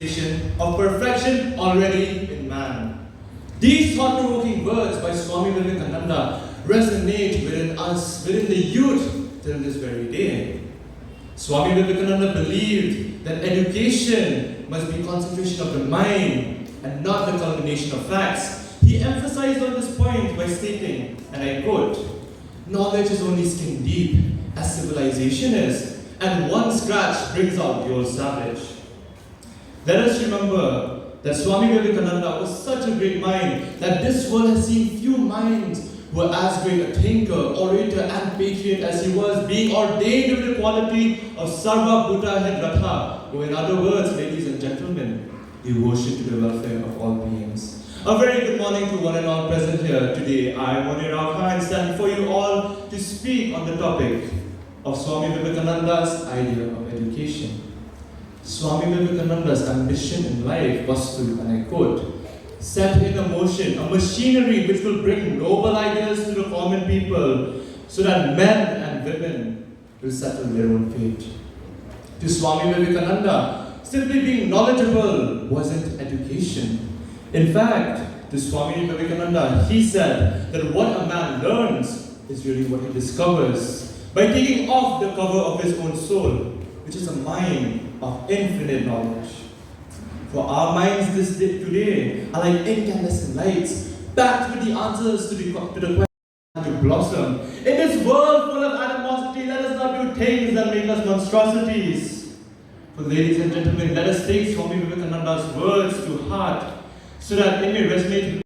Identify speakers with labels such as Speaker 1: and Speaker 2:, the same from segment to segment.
Speaker 1: of perfection already in man. These thought-provoking words by Swami Vivekananda resonate within us, within the youth, till this very day. Swami Vivekananda believed that education must be concentration of the mind and not the culmination of facts. He emphasized on this point by stating, and I quote, "Knowledge is only skin deep, as civilization is, and one scratch brings out the old savage." Let us remember that Swami Vivekananda was such a great mind that this world has seen few minds who were as great a thinker, orator, and patriot as he was, being ordained with the quality of Sarva Bhuta Hidrata, or in other words, ladies and gentlemen, devotion to the welfare of all beings. A very good morning to one and all present here today. I am Monir Rao Khan, stand before you all to speak on the topic of Swami Vivekananda's idea of education. Swami Vivekananda's ambition in life was to, and I quote, "set in a motion a machinery which will bring noble ideas to the common people so that men and women will settle their own fate." To Swami Vivekananda, simply being knowledgeable wasn't education. In fact, to Swami Vivekananda, he said that what a man learns is really what he discovers by taking off the cover of his own soul, which is a mind of infinite knowledge. For our minds today are like incandescent lights, packed with the answers to the question to blossom. In this world full of animosity, let us not do things that make us monstrosities. For ladies and gentlemen, let us take Swami Vivekananda's words to heart so that it may resonate with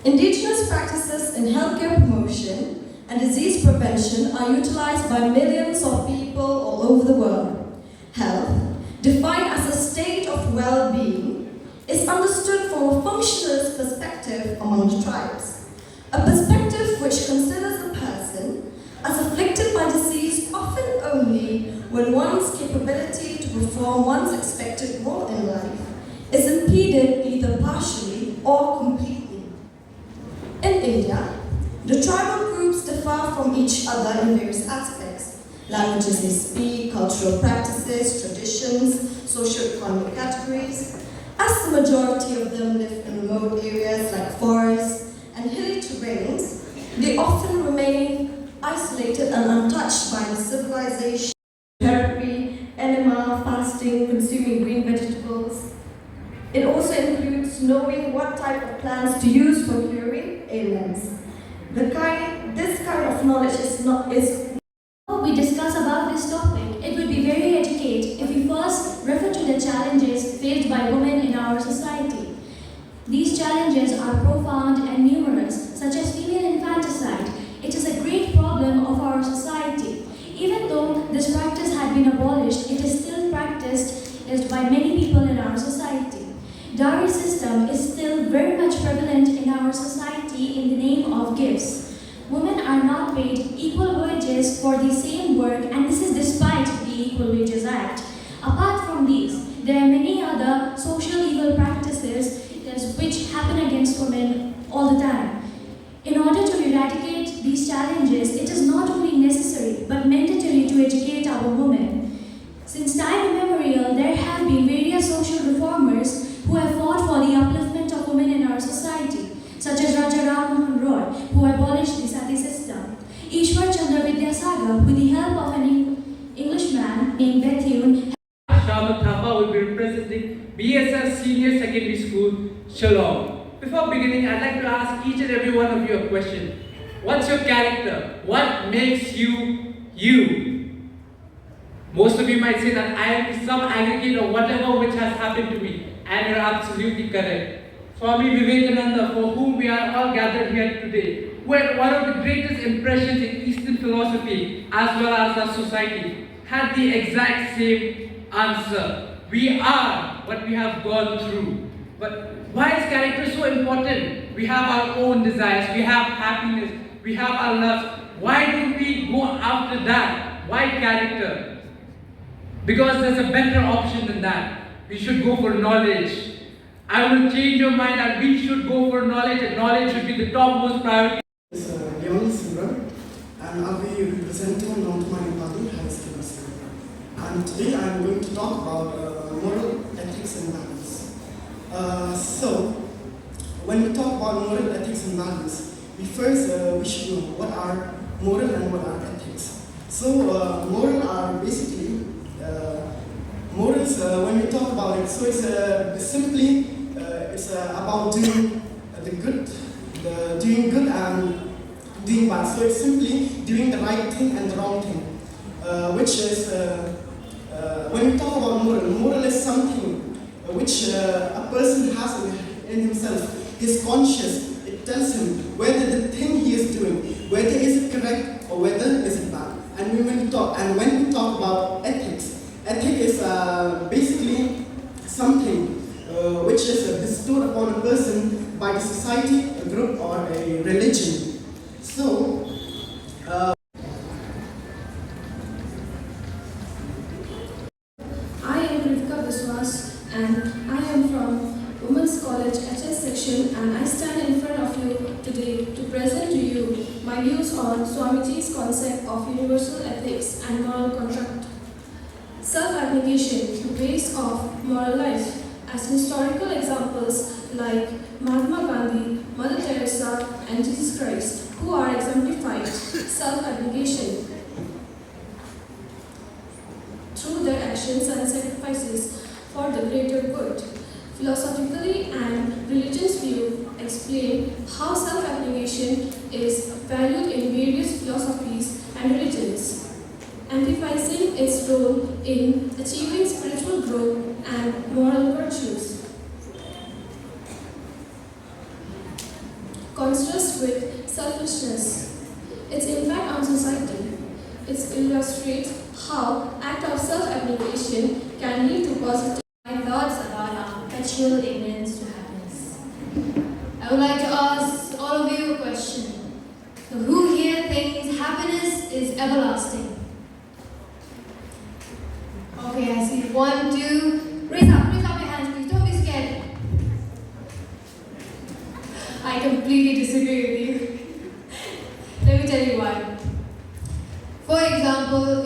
Speaker 2: Indigenous practices in healthcare promotion and disease prevention are utilized by millions of people all over the world. Health, defined as a state of well-being, is understood from a functionalist perspective among the tribes, a perspective which considers a person as afflicted by disease often only when one's capability to perform one's expected role in life is impeded either partially or completely. In India, the tribal groups differ from each other in various aspects: languages they speak, cultural practices, traditions, socio-economic categories. As the majority of them live in remote areas like forests and hilly terrains, they often remain isolated and untouched by the civilization, therapy, enema, fasting, consuming green vegetables. It also includes knowing what type of plants to use for curing ailments. This kind of knowledge
Speaker 3: Before we discuss about this topic, it would be very educated if we first refer to the challenges faced by women in our society. These challenges are profound and numerous, such as female infanticide. It is a great problem of our society. Even though this practice had been abolished, it is still practiced by many people in our society. Dowry system is still very much prevalent in our society in the name of gifts. Women are not paid equal wages for the same work, and this is despite the Equal Wages Act. Apart from these, there are many other social evil practices which happen against women all the time. In order to eradicate these challenges, it is not only necessary but mandatory to educate our women. Since time immemorial, there have been various social reformers who have fought for the upliftment of women in our society, such as Raja Ram Mohan Roy, who abolished the sati system; Ishwar Chandra Vidyasagar, with the help of an Englishman named Bethune.
Speaker 4: Shama Thapa will be represented BSS Senior Secondary School, Shillong. Before beginning, I'd like to ask each and every one of you a question. What's your character? What makes you, you? Most of you might say that I am some aggregate of whatever which has happened to me, and you're absolutely correct. Swami Vivekananda, for whom we are all gathered here today, who had one of the greatest impressions in Eastern philosophy as well as our society, had the exact same answer. We are what we have gone through. But why is character so important? We have our own desires, we have happiness, we have our loves. Why don't we go after that? Why character? Because there's a better option than that. We should go for knowledge. I will change your mind that we should go for knowledge, and knowledge should be the topmost priority.
Speaker 5: This is Leon Simran, and I'll be representing Mount Manipali High School. And today I'm going to talk about moral ethics and values. So, when we talk about moral ethics and values, we should know what are moral and what are ethics. So, moral are basically morals. When we talk about it, so it's simply about doing doing good and doing bad. So it's simply doing the right thing and the wrong thing, which is when we talk about moral is something which a person has in himself. He's conscious. It tells him whether the thing he is doing, whether is it correct or whether is it bad. And when we talk about ethics, ethic is basically something which is bestowed upon a person by the society, a group, or a religion. So,
Speaker 6: I am Rivka Biswas, and I am from Women's College HS section, and I stand in front of you today to present to you my views on Swamiji's concept of universal ethics and moral conduct. Self-abnegation, the base of moral life, as historical examples like Mahatma Gandhi, Mother Teresa, and Jesus Christ, who are exemplified self-abnegation through their actions and sacrifices for the greater good. Philosophically and religious view explain how self-abnegation is valued in various philosophies and religions, emphasizing its role in achieving spiritual growth and moral virtues. Contrast with selfishness, its impact on society. It illustrates how act of self-abnegation can lead to positive.
Speaker 3: My thoughts about our perpetual ignorance to happiness. I would like to ask all of you a question. So who here thinks happiness is everlasting? Okay, I see 1, 2. Raise up your hands, please. Don't be scared. I completely disagree with you. Let me tell you why. For example,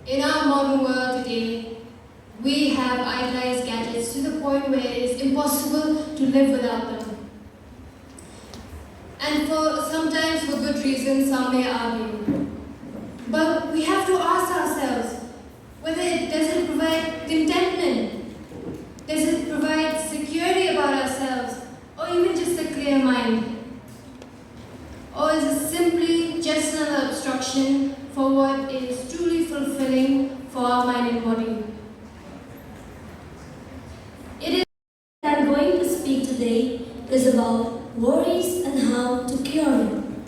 Speaker 3: in our modern world today, we have idolized gadgets to the point where it's impossible to live without them. And sometimes for good reasons, some may argue. But we have to ask ourselves, does it provide contentment? Does it provide security about ourselves? Or even just a clear mind? Or is it simply just another obstruction for what is truly fulfilling for our mind and body?
Speaker 7: I'm going to speak today is about worries and how to cure them.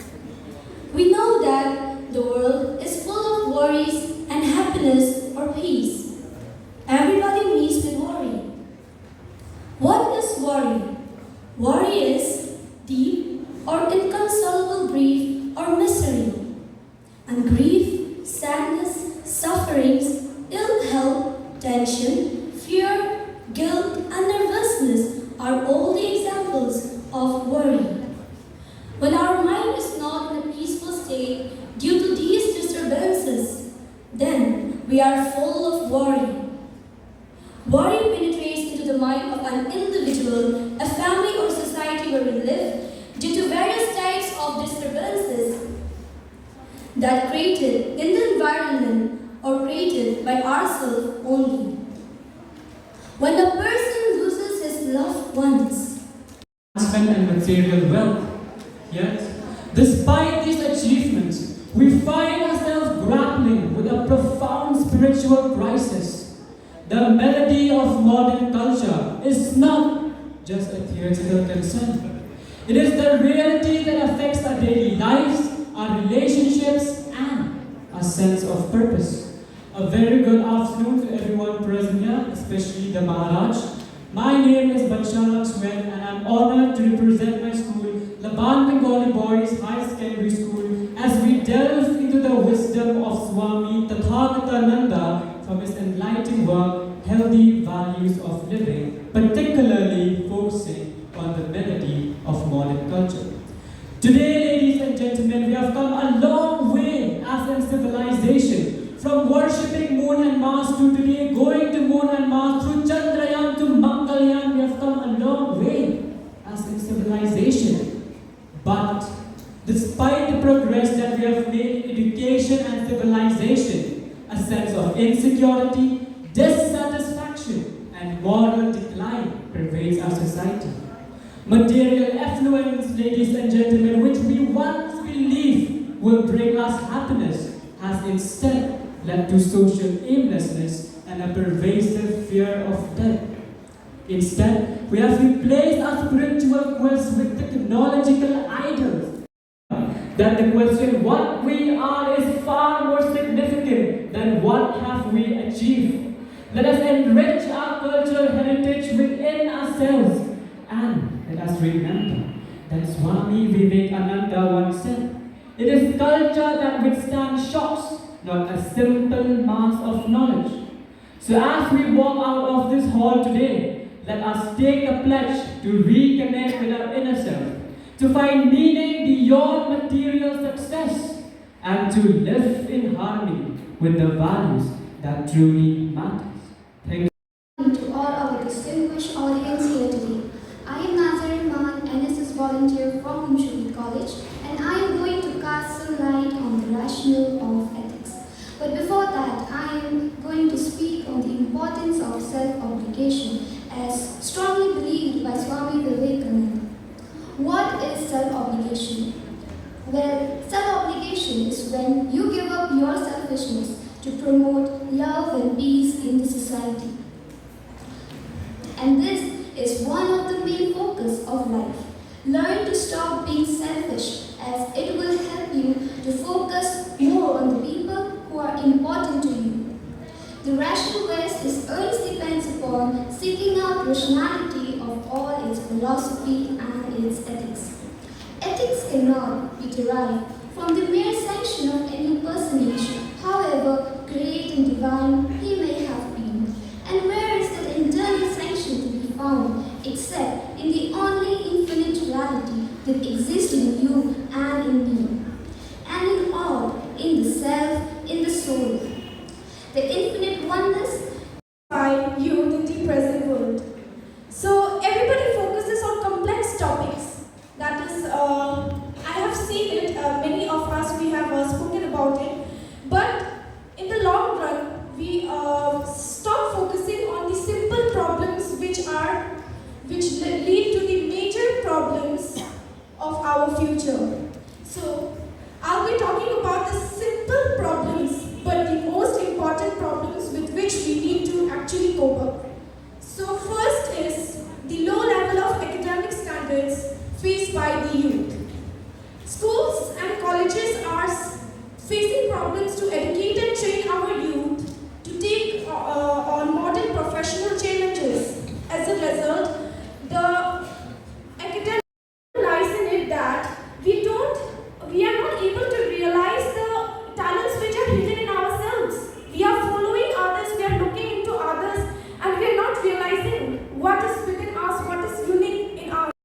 Speaker 7: We know that the world is full of worries and happiness or peace. Everybody meets with worry. What is worry? Worry is deep or inconsolable grief or misery. And grief, sadness, sufferings, ill health, tension, fear, guilt, and nervousness are all the examples of worry. When our mind is not in a peaceful state due to these disturbances, then we are full of worry. Worry penetrates into the mind of an individual, a family, or society where we live due to various types of disturbances that created in the environment or created by ourselves only. When a person loses his loved ones,
Speaker 8: advancement and material wealth. Yet, despite these achievements, we find ourselves grappling with a profound spiritual crisis. The melody of modern culture is not just a theoretical concern. It is the reality that affects our daily lives, our relationships, and our sense of purpose. A very good afternoon to everyone present here, especially the Maharaj. My name is Banshara Swen and I'm honored to represent my school, Laban Bengali Boys High Secondary School, as we delve into the wisdom of Swami Tathagatananda from his enlightening work, Healthy Values of Living, particularly focusing on the melody of modern culture. Today, ladies and gentlemen, we have come a long way as a civilization, from worshipping moon and Mars to today going to moon and Mars, through Chandrayaan to Mangalyaan. We have come a long way as a civilization. But despite the progress that we have made in education and civilization, a sense of insecurity, dissatisfaction, and moral decline pervades our society. Material affluence, ladies and gentlemen, which we once believed will bring us happiness, has instead led to social aimlessness and a pervasive fear of death. Instead, we have replaced our spiritual quest with technological idols. That the question, what we are, is far more significant than what have we achieved. Let us enrich our cultural heritage within ourselves, and let us remember that Swami Vivekananda once said, "It is culture that withstands shocks, not a simple mass of knowledge." So as we walk out of this hall today, let us take a pledge to reconnect with our inner self, to find meaning beyond material success, and to live in harmony with the values that truly matter. Thank you.
Speaker 9: To all our distinguished audience here today, I am Nazarene Maan, NSS volunteer from Humshuli College, and I am going to cast some light on the rationale of ethics. But before that, I am going to speak on the importance of self-obligation as strongly believed by Swami Vivekananda. What is self-obligation? Well, self-obligation is when you give up your selfishness to promote love and peace in the society. And this is one of the main focus of life. Learn to stop being selfish, as it will help you to focus more on the people who are important to you. The rational West is always depends upon seeking out rationality of all its philosophy and its ethics. Ethics cannot be derived from the mere sanction of any personage, however great and divine he may have been. And where is that internal sanction to be found, except in the only infinite reality that exists in you and in me, and in all, in the self, in the soul. The infinite oneness
Speaker 2: by youth in the present world. So everybody focuses on complex topics. That is, I have seen it, many of us, we have spoken about it. But in the long run, we stop focusing on the simple problems which lead to the major problems of our future. So I'll be talking about the simple problems, but the most important problems with which we need to actually cope up. So first is the low level of academic standards faced by the youth. Schools and colleges are facing problems to educate and train our youth to take on modern professional challenges. As a result,